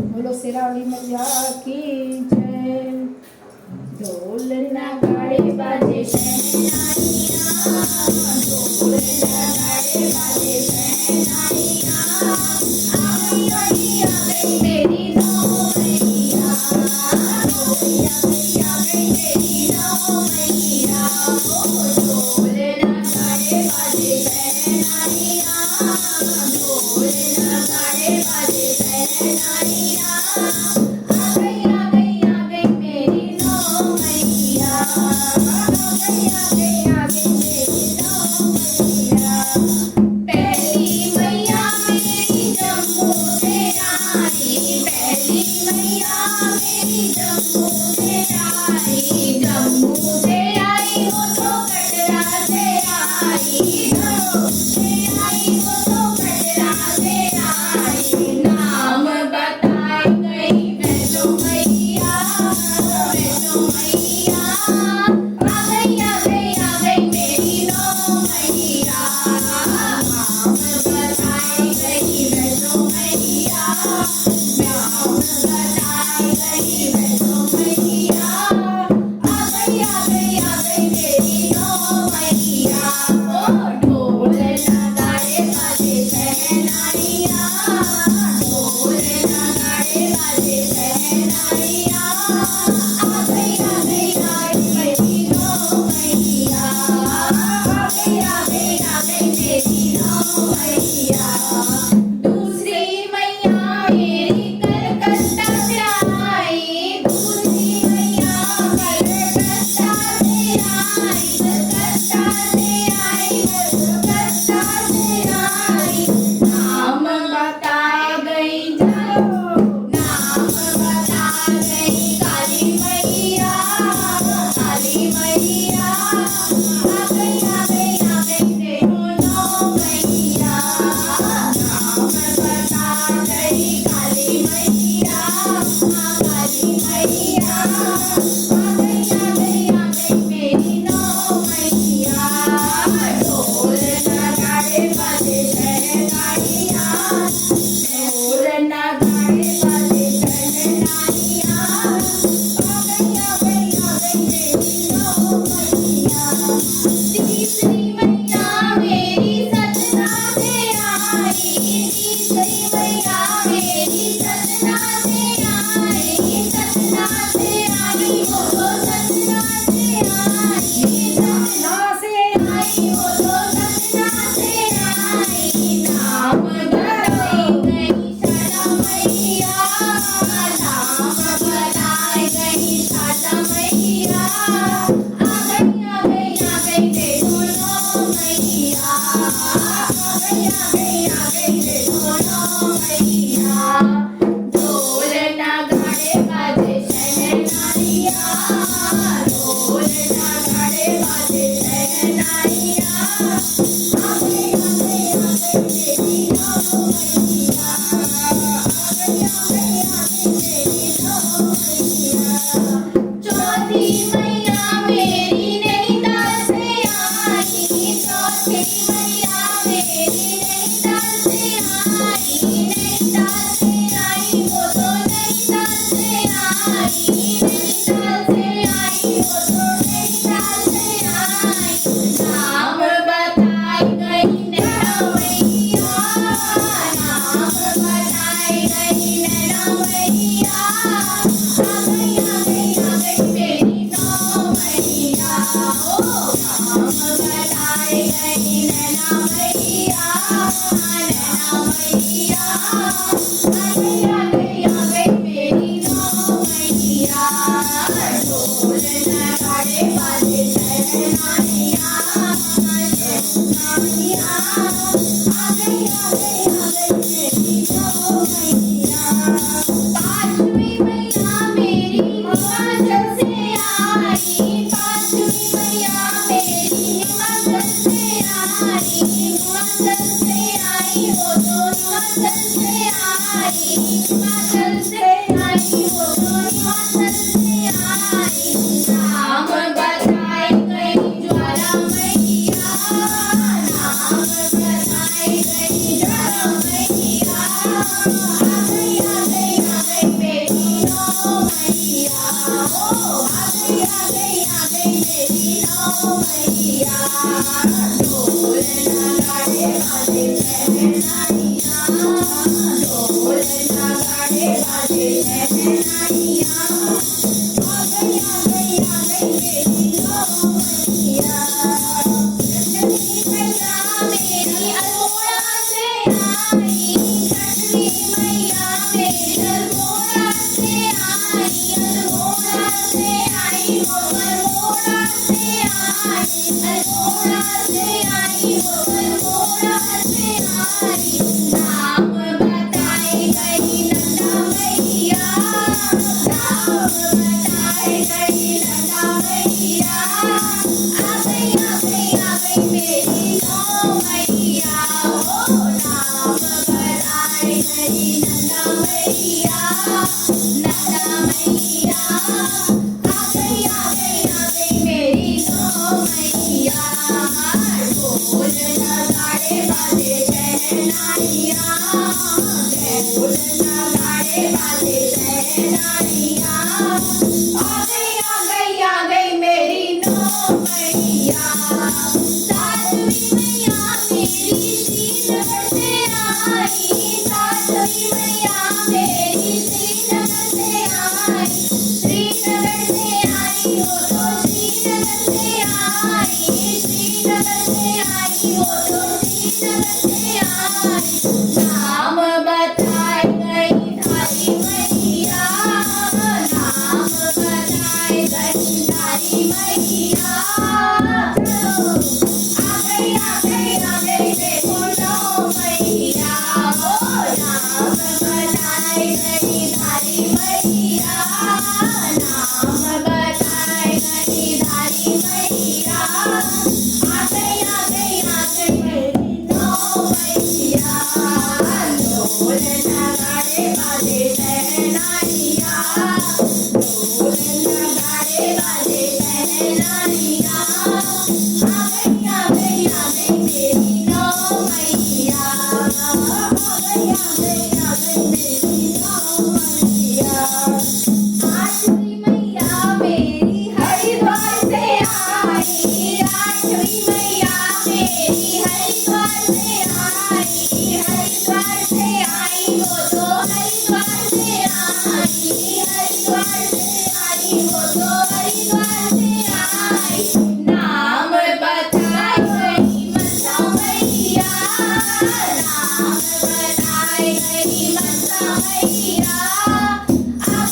बोलो शेरावाली मैया की जय। ढोल नगाड़े बाजे शहनाइयाँ, ढोल नगाड़े बाजे शहनाइयाँ, आ गई मेरी नौ मैया, आ गई मेरी नौ मैया। ढोल नगाड़े बाजे शहनाइयाँ, ढोल नगाड़े बाजे शहनाइयाँ, आ गई मेरी नौ मैया, आ गई मेरी नौ मैया। पहली मैया मेरी जम्मू से आई, पहली मैया मेरी जम्मू से आई, जम्मू से आई वो तो कटरा से आई, जम्मू से आई वो तो कटरा से आई। नाम बताई गई वैष्णो मैया, वैष्णो मैया, आ गई मेरी नौ मैया। नाम बताई गई वैष्णो मैया, नाम बताई गई वैष्णो मैया, आ गई मेरी नौ मैया। ओ ढोल नगाड़े बाजे शहनाइयाँ, ढोल नगाड़े बाजे शहनाइयाँ, आ गई मेरी नौ मैया, आ गई मेरी नौ मैया। दूसरी मैया मेरी कलकत्ता से आई, दूसरी मैया कलकत्ता से आई, कलकत्ता से आई, कलकत्ता से आई। नाम बता गई जाओ, नाम बता गई काली मैया, काली मैया, आ गई देखो नौ मैया। नाम बता गई काली मैया, काली मैया, आ गई मेरी नौ मैया। ढोल नगाड़े बाजे शहनाइयाँ, ढोल नगाड़े बाजे शहनाइयाँ, आ गई मेरी नौ मैया। तीसरी मैया मेरी सजना से आई, तीसरी मैया मेरी सजना से आई, सजना से आई वो तो सजना से आई, सजना से आई वो तो सजना से आई। नाम बताई गई शारदा मैया, नाम बताई गई शारदा मैया, आ गई देखो नौ मैया, आ गई देखो नौ मैया। ढोल नगाड़े बाजे शहनाइयाँ, ढोल नगाड़े बाजे शहनाइयाँ, आ गई मेरी नौ मैया, आ गई मेरी नौ मैया। चौथी मैया मेरी नैनीताल से आई, चौथी मैया मेरी नैनीताल से आई, नैनीताल से आई वो तो नैनीताल से आई, नैनीताल से आई वो तो नैनीताल से आई। नाम बताई गई नैना मैया, नाम बताई गई नैना मैया, आ गई मेरी नौ मैया। ओ नाम बताई गई नैना मैया, नैना मैया, आ गई मेरी नौ मैया। ढोल नगाड़े बाजे शहनाइयाँ, शहनाइयाँ, आ गई मेरी नौ मैया। पाँचवीं मैया मेरी हिमाचल से आई, पाँचवीं मैया मेरी हिमाचल से आई, हिमाचल से आई वो तो हिमाचल से आई, हिमाचल से आई वो तो हिमाचल से आई। नाम बताई गई ज्वाला मैया, नाम बताई गई ज्वाला मैया, आ गई मैया ढोल नगाड़े बाजे शहनाइया ढोल नगाड़े बाजे शहनाइया आ गई मेरी नौ मैया लक्ष्मी मैया मेरी अल्मोड़ा से आई लक्ष्मी मैया मेरी अल्मोड़ा से आई अल्मोड़ा से आई वो अल्मोड़ा से आई अल्मोड़ा से आई वो अल्मोड़ा से आई नाम बताई गई नंदा मैया नाम बताई गई नंदा मैया आ गई मेरी नौ मैया हो नाम बताई गई नंदा मैया नंदा मैया आ गई मेरी नौ मैया ढोल नगाड़े बाजे शहनाइया ढोल नगाड़े बाजे शहनाइया आ गई मेरी नौ मैया सातवीं मैया मेरी श्रीनगर से आई सातवीं मैया मेरी श्रीनगर से आई श्रीनगर से आई वो तो श्रीनगर से आई श्रीनगर से आई वो तो श्रीनगर से आई नाम बताई गई धारी मैया नाम बताई गई धारी मैया आ गई देखो नौ मैया हो नाम बताई गई धारी मैया नाम बताई गई धारी मैया आ गई मेरी नौ मैया ढोल नगाड़े बाजे शहनाइया ढोल नगाड़े बाजे शहनाइया आ गई मेरी नौ मैया आ गई मेरी नौ मैया आठवीं मैया मेरी हरिद्वार से आई आठवीं मैया मेरी हरिद्वार से आई हरिद्वार से आई वो तो हरिद्वार से आई हरिद्वार से आई वो तो हरिद्वार से आई नाम बताई गई मनसा मैया नाम बताई गई मनसा मैया आ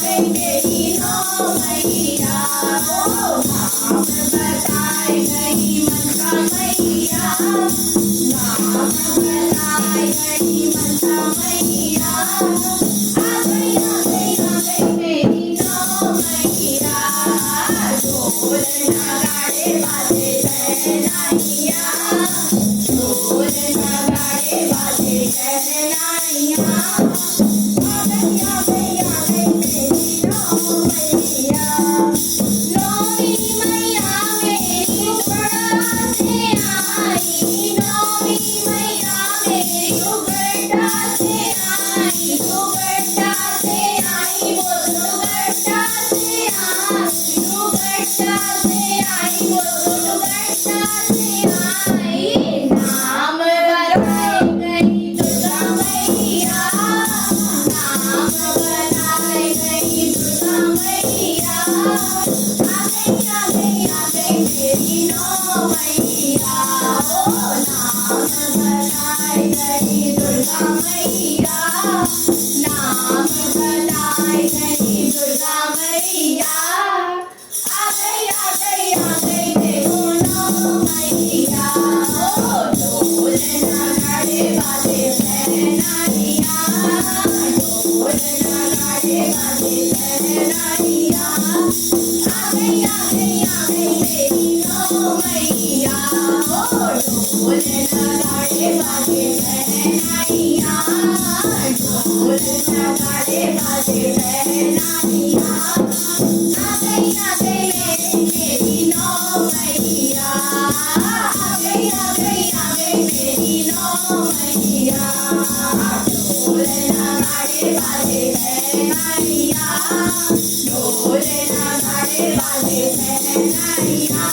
गई मेरी नौ मैया हो नाम बताई गई मनसा मैया नाम बताई गई मनसा मैया आ गई मेरी नौ मैया ढोल नगाड़े बाजे शहनाइया ढोल नगाड़े बाजे शहनाइया आ गई मेरी नौ मैया नौवीं मैया मेरी उगड़ा से आई नौवीं मैया मेरी उगड़ा से आई उगड़ा से आई वो उगड़ा से आई उगड़ा से आई वो उगड़ा से आई नाम बताई गई दुर्गा मैया नाम बताई गई दुर्गा मैया आ गई मेरी नौ मैया हो नाम बताई गई दुर्गा मैया नाम बताई गई दुर्गा मैया आ गई देखो नौ मैया हो ढोल नगाड़े बाजे शहनाइया ढोल नगाड़े बाजे शहनाइया आ गई मेरी नौ मैया हो ढोल नगाड़े बाजे शहनाइया ढोल नगाड़े बाजे शहनाइया आ गई मेरी नौ मैया आ गई मेरी नौ मैया ढोल नगाड़े बाजे शहनाइया ढोल नगाड़े बाजे शहनाइयाँ